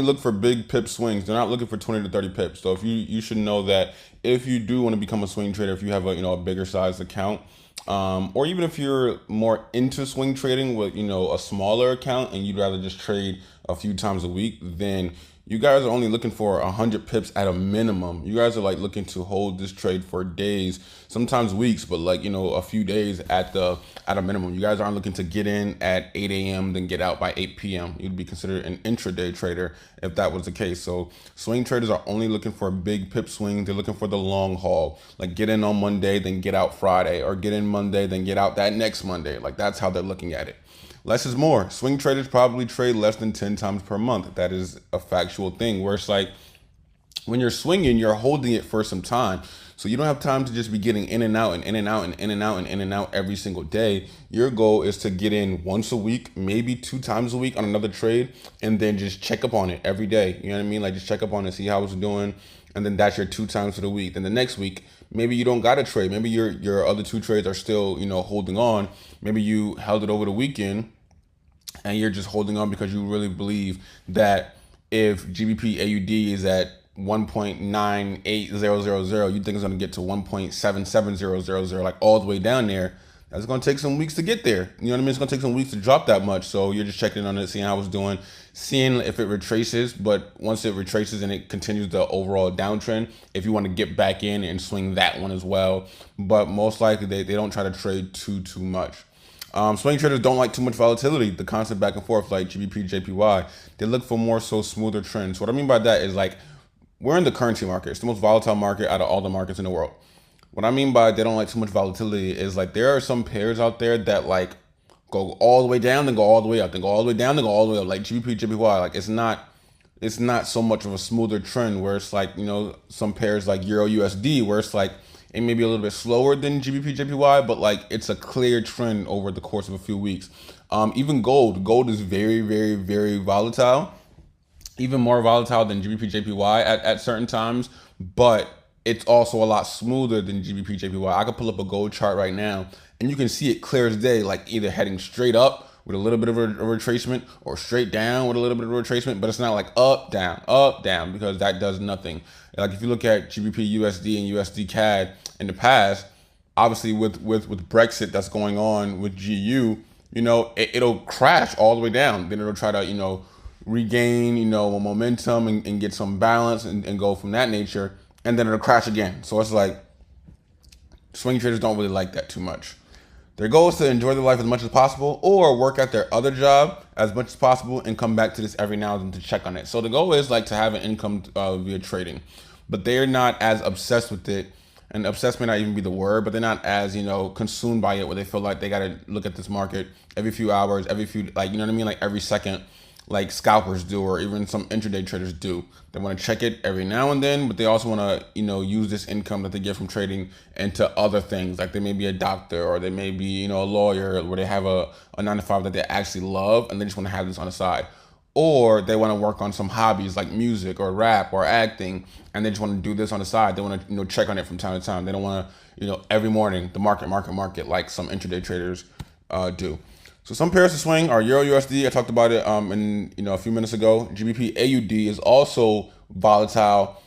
look for big pip swings. They're not looking for 20 to 30 pips. So if you should know that if you do want to become a swing trader, if you have a bigger size account, or even if you're more into swing trading with a smaller account and you'd rather just trade a few times a week, then you guys are only looking for 100 pips at a minimum. You guys are like looking to hold this trade for days, sometimes weeks, but like a few days at a minimum. You guys aren't looking to get in at 8 a.m. then get out by 8 p.m. You'd be considered an intraday trader if that was the case. So swing traders are only looking for big pip swings. They're looking for the long haul, like get in on Monday then get out Friday, or get in Monday then get out that next Monday. Like that's how they're looking at it. Less is more. Swing traders probably trade less than 10 times per month. That is a factual thing, where it's like when you're swinging, you're holding it for some time. So you don't have time to just be getting in and out and in and out and in and out and in and out every single day. Your goal is to get in once a week, maybe 2 times a week on another trade, and then just check up on it every day. You know what I mean? Like just check up on it, see how it's doing, and then that's your 2 times for the week. Then the next week, maybe you don't got a trade. Maybe your other two trades are still holding on. Maybe you held it over the weekend and you're just holding on because you really believe that if GBP AUD is at 1.98000, you think it's going to get to 1.77000, like all the way down there. That's going to take some weeks to get there. You know what I mean? It's going to take some weeks to drop that much. So you're just checking on it, seeing how it's doing, seeing if it retraces. But once it retraces and it continues the overall downtrend, if you want to get back in and swing that one as well. But most likely they don't try to trade too much. Swing traders don't like too much volatility, the constant back and forth like GBP, JPY. They look for more so smoother trends. What I mean by that is like we're in the currency market. It's the most volatile market out of all the markets in the world. What I mean by they don't like too much volatility is like there are some pairs out there that like go all the way down, then go all the way up, then go all the way down, then go all the way up. Like GBP, JPY, like it's not so much of a smoother trend where it's like some pairs like Euro USD where it's like it may be a little bit slower than GBP JPY, but like it's a clear trend over the course of a few weeks. Even gold is very, very, very volatile, even more volatile than GBP JPY at certain times, but it's also a lot smoother than GBP JPY. I could pull up a gold chart right now and you can see it clear as day, like either heading straight up with a little bit of a retracement or straight down with a little bit of a retracement, but it's not like up, down, because that does nothing. Like if you look at GBP USD and USD CAD in the past, obviously with Brexit that's going on with GU, it'll crash all the way down. Then it'll try to, regain, momentum and get some balance and go from that nature. And then it'll crash again. So it's like swing traders don't really like that too much. Their goal is to enjoy their life as much as possible or work at their other job as much as possible and come back to this every now and then to check on it. So the goal is like to have an income via trading, but they're not as obsessed with it. And obsessed may not even be the word, but they're not as, consumed by it where they feel like they got to look at this market every few hours, every few, like, you know what I mean? Like every second, like scalpers do, or even some intraday traders do. They want to check it every now and then, but they also want to, use this income that they get from trading into other things. Like they may be a doctor, or they may be, a lawyer, where they have a 9 to 5 that they actually love, and they just want to have this on the side. Or they want to work on some hobbies like music or rap or acting, and they just want to do this on the side. They want to, check on it from time to time. They don't want to, every morning, the market, like some intraday traders do. So some pairs to swing are Euro USD. I talked about it in a few minutes ago. GBP AUD is also volatile.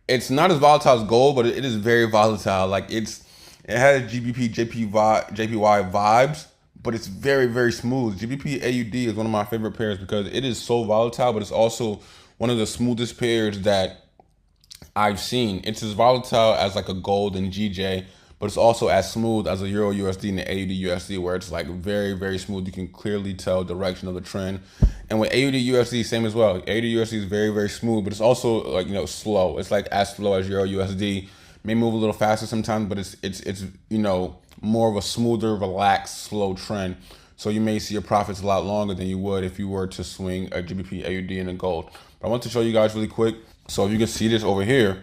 It's not as volatile as gold, but it is very volatile. Like it has GBP JPY vibes, but it's very, very smooth. GBP AUD is one of my favorite pairs because it is so volatile, but it's also one of the smoothest pairs that I've seen. It's as volatile as like a gold and GJ, but it's also as smooth as a Euro USD and the AUD USD, where it's like very, very smooth. You can clearly tell direction of the trend. And with AUD USD, same as well. AUD USD is very, very smooth, but it's also like, slow. It's like as slow as Euro USD. May move a little faster sometimes, but it's more of a smoother, relaxed, slow trend. So you may see your profits a lot longer than you would if you were to swing a GBP AUD and a gold. But I want to show you guys really quick. So if you can see this over here,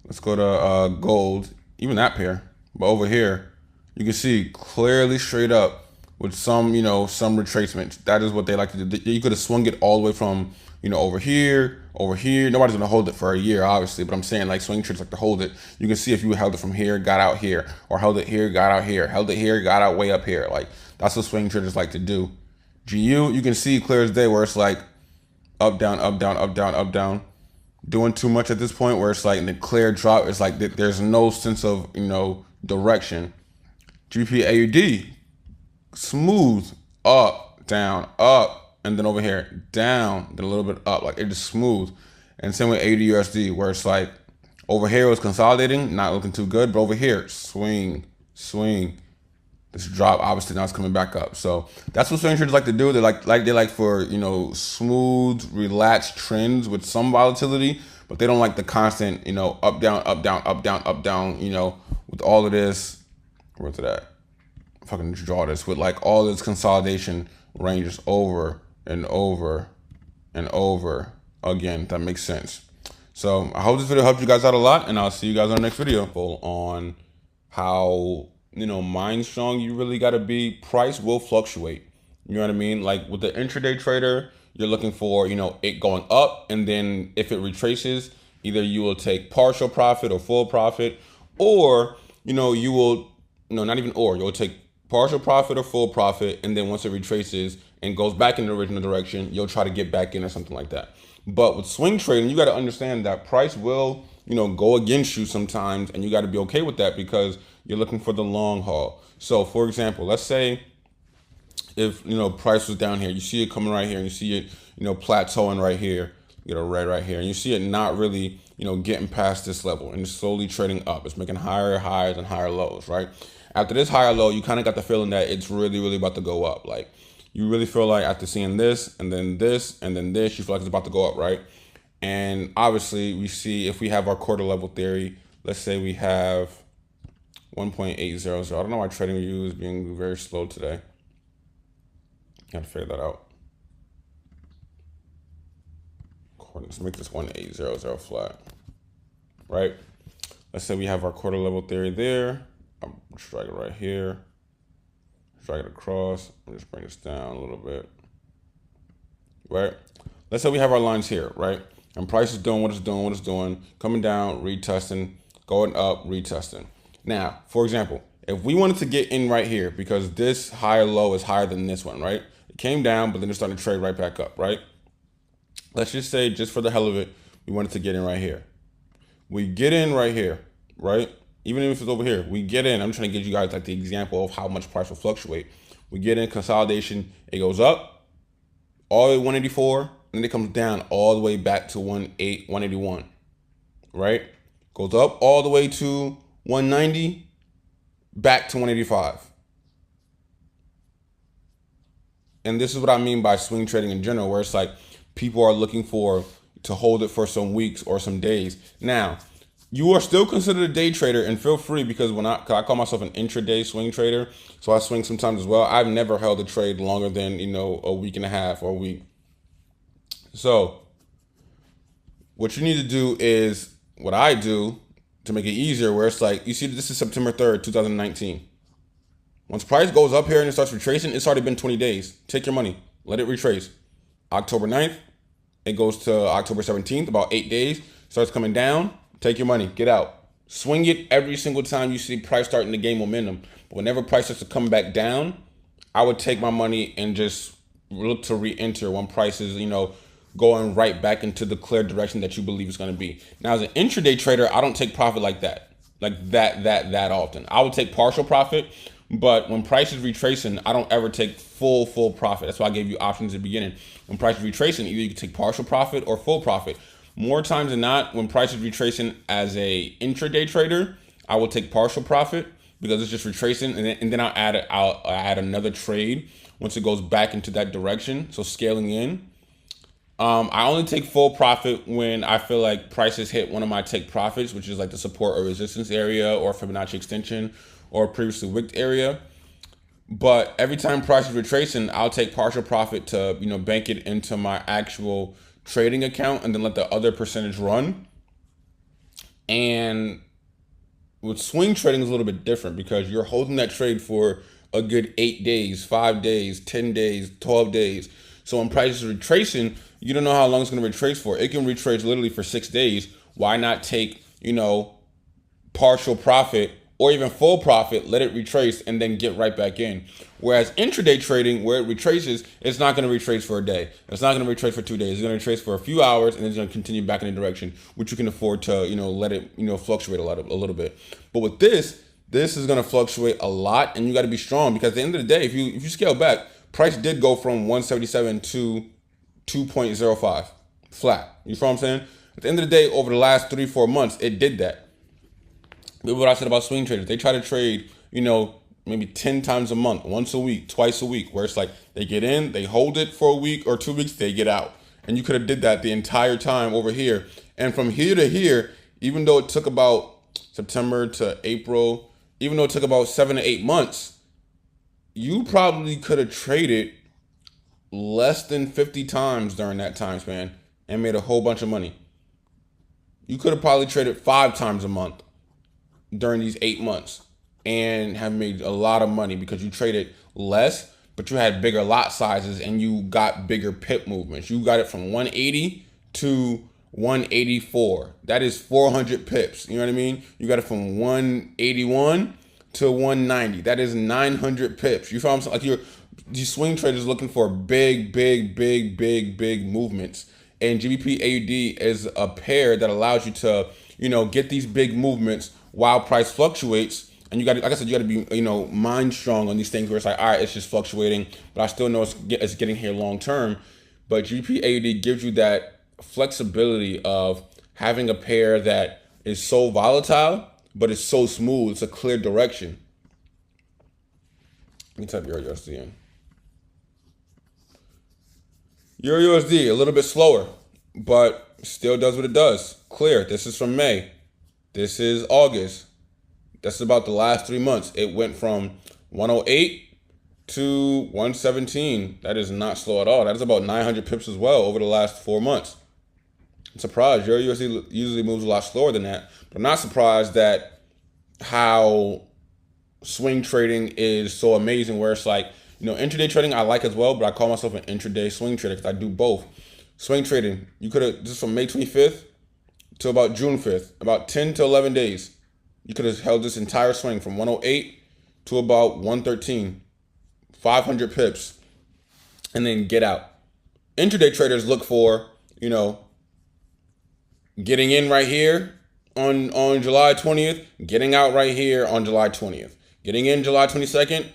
let's go to gold. Even that pair, but over here, you can see clearly straight up with some, some retracements. That is what they like to do. You could have swung it all the way from, over here. Nobody's gonna hold it for a year, obviously, but I'm saying like swing traders like to hold it. You can see if you held it from here, got out here, or held it here, got out here, held it here, got out way up here. Like that's what swing traders like to do. GU, you can see clear as day where it's like up, down, up, down, up, down, up, down. Doing too much at this point where it's like in the clear drop, it's like there's no sense of, direction. GPAUD, smooth, up, and then over here, down, then a little bit up. Like, it just smooth. And same with AUDUSD, where it's like over here it was consolidating, not looking too good, but over here, swing. This drop, obviously now it's coming back up. So that's what swing traders like to do. They like for, smooth, relaxed trends with some volatility, but they don't like the constant, up, down, up, down, up, down, up, down, with all of this. Where's it at? If I can draw this, with like all this consolidation ranges over and over and over again. That makes sense. So I hope this video helped you guys out a lot, and I'll see you guys on the next video on how, mind strong you really got to be. Price will fluctuate. You know what I mean? Like with the intraday trader, you're looking for, it going up, and then if it retraces, either you will take partial profit or full profit, or, you will, not even or, you'll take partial profit or full profit, and then once it retraces and goes back in the original direction, you'll try to get back in or something like that. But with swing trading, you got to understand that price will, go against you sometimes, and you got to be okay with that because you're looking for the long haul. So for example, let's say if, price was down here, you see it coming right here, and you see it, plateauing right here, right here, and you see it not really, getting past this level and just slowly trading up. It's making higher highs and higher lows, right? After this higher low, you kind of got the feeling that it's really about to go up. Like, you really feel like after seeing this and then this and then this, you feel like it's about to go up, right? And obviously we see, if we have our quarter level theory, let's say we have 1.800. I don't know why trading view is being very slow today. Gotta figure that out. Let's make this 1800 flat, right? Let's say we have our quarter level theory there. I'm just drag it right here. Drag it across. I'll just bring this down a little bit, right? Let's say we have our lines here, right? And price is doing what it's doing, coming down, retesting, going up, retesting. Now, for example, if we wanted to get in right here, because this higher low is higher than this one, right? It came down, but then it's starting to trade right back up, right? Let's just say, just for the hell of it, we wanted to get in right here. We get in right here, right? Even if it's over here, we get in. I'm trying to give you guys like the example of how much price will fluctuate. We get in consolidation, it goes up all the way to 184, and then it comes down all the way back to 181, right? Goes up all the way to 190, back to 185. And this is what I mean by swing trading in general, where it's like people are looking to hold it for some weeks or some days. Now, you are still considered a day trader, and feel free, because I call myself an intraday swing trader, so I swing sometimes as well. I've never held a trade longer than, a week and a half or a week. So what you need to do is what I do to make it easier, where it's like, you see, this is September 3rd, 2019. Once price goes up here and it starts retracing, it's already been 20 days. Take your money, let it retrace. October 9th, it goes to October 17th, about 8 days, starts coming down. Take your money, get out. Swing it every single time you see price starting to gain momentum. But whenever price starts to come back down, I would take my money and just look to re-enter when price is, going right back into the clear direction that you believe it's going to be. Now, as an intraday trader, I don't take profit like that often. I would take partial profit, but when price is retracing, I don't ever take full profit. That's why I gave you options at the beginning. When price is retracing, either you can take partial profit or full profit. More times than not, when price is retracing as a intraday trader, I will take partial profit because it's just retracing, and then I'll add another trade once it goes back into that direction. So scaling in. I only take full profit when I feel like prices hit one of my take profits, which is like the support or resistance area or Fibonacci extension or previously wicked area. But every time price is retracing, I'll take partial profit to, bank it into my actual trading account and then let the other percentage run. And with swing trading is a little bit different because you're holding that trade for a good 8 days, 5 days, 10 days, 12 days. So when price is retracing, you don't know how long it's going to retrace for. It can retrace literally for 6 days. Why not take, partial profit or even full profit, let it retrace, and then get right back in. Whereas intraday trading, where it retraces, it's not going to retrace for a day. It's not going to retrace for 2 days. It's going to retrace for a few hours, and it's going to continue back in the direction, which you can afford to, let it, fluctuate a little bit. But with this is going to fluctuate a lot, and you got to be strong, because at the end of the day, if you scale back, price did go from 177 to 2.05 flat. You feel what I'm saying? At the end of the day, over the last 3-4 months, it did that. Look what I said about swing traders. They try to trade, maybe 10 times a month, once a week, twice a week, where it's like they get in, they hold it for a week or 2 weeks, they get out. And you could have did that the entire time over here. And from here to here, even though it took about September to April, even though it took about 7 to 8 months, you probably could have traded less than 50 times during that time span and made a whole bunch of money. You could have probably traded 5 times a month during these 8 months and have made a lot of money, because you traded less, but you had bigger lot sizes and you got bigger pip movements. You got it from 180 to 184. That is 400 pips. You know what I mean? You got it from 181 to 190. That is 900 pips. You feel what I'm saying? Like, these swing traders looking for big movements. And GBP AUD is a pair that allows you to, get these big movements while price fluctuates. And you got to, like I said, you got to be, mind strong on these things where it's like, all right, it's just fluctuating, but I still know it's getting here long term. But GBP AUD gives you that flexibility of having a pair that is so volatile, but it's so smooth. It's a clear direction. Let me type Euro USD in. Euro USD, a little bit slower, but still does what it does. Clear. This is from May. This is August. That's about the last 3 months. It went from 108 to 117. That is not slow at all. That is about 900 pips as well over the last 4 months. I'm surprised. Euro USD usually moves a lot slower than that. But I'm not surprised that how swing trading is so amazing, where it's like, intraday trading I like as well, but I call myself an intraday swing trader because I do both. Swing trading, you could have, just from May 25th to about June 5th, about 10 to 11 days, you could have held this entire swing from 108 to about 113, 500 pips, and then get out. Intraday traders look for, getting in right here on July 20th, getting out right here on July 20th, getting in July 22nd,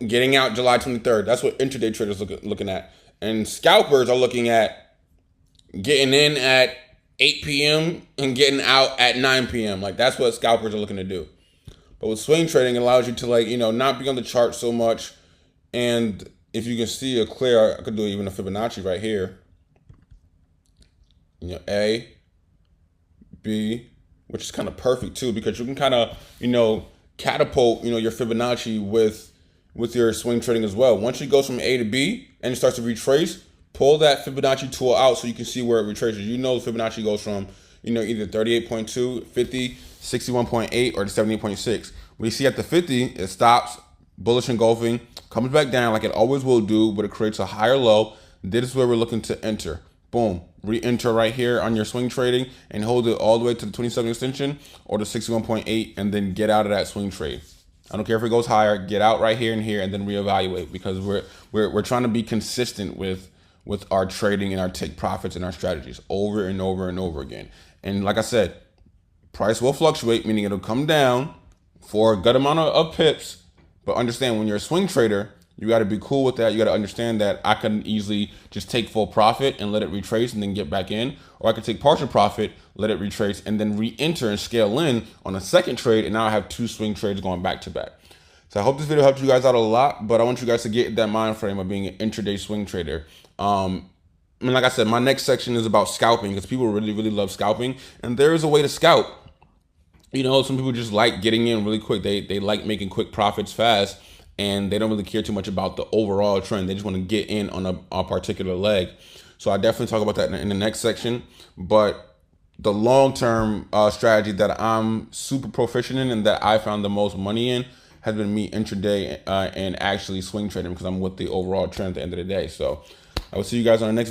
getting out July 23rd. That's what intraday traders looking at. And scalpers are looking at getting in at 8 p.m. and getting out at 9 p.m. Like, that's what scalpers are looking to do. But with swing trading, it allows you to, not be on the chart so much. And if you can see a clear, I could do even a Fibonacci right here. A, B, which is kind of perfect too, because you can kind of, catapult, your Fibonacci with your swing trading as well. Once it goes from A to B and it starts to retrace, pull that Fibonacci tool out so you can see where it retraces. The Fibonacci goes from, either 38.2, 50, 61.8, or the 78.6. When you see at the 50, it stops, bullish engulfing, comes back down like it always will do, but it creates a higher low. This is where we're looking to enter. Boom, re-enter right here on your swing trading and hold it all the way to the 27 extension or the 61.8, and then get out of that swing trade. I don't care if it goes higher, get out right here and here, and then reevaluate, because we're trying to be consistent with our trading and our take profits and our strategies over and over and over again. And like I said, price will fluctuate, meaning it'll come down for a good amount of pips. But understand, when you're a swing trader, you got to be cool with that. You got to understand that I can easily just take full profit and let it retrace and then get back in. Or I could take partial profit, let it retrace, and then re-enter and scale in on a second trade. And now I have 2 swing trades going back to back. So I hope this video helped you guys out a lot, but I want you guys to get that mind frame of being an intraday swing trader. Like I said, my next section is about scalping, because people really love scalping, and there is a way to scalp. Some people just like getting in really quick. They like making quick profits fast, and they don't really care too much about the overall trend. They just want to get in on a particular leg. So I definitely talk about that in the next section. But the long-term strategy that I'm super proficient in and that I found the most money in has been me intraday and actually swing trading, because I'm with the overall trend at the end of the day. So I will see you guys on the next video.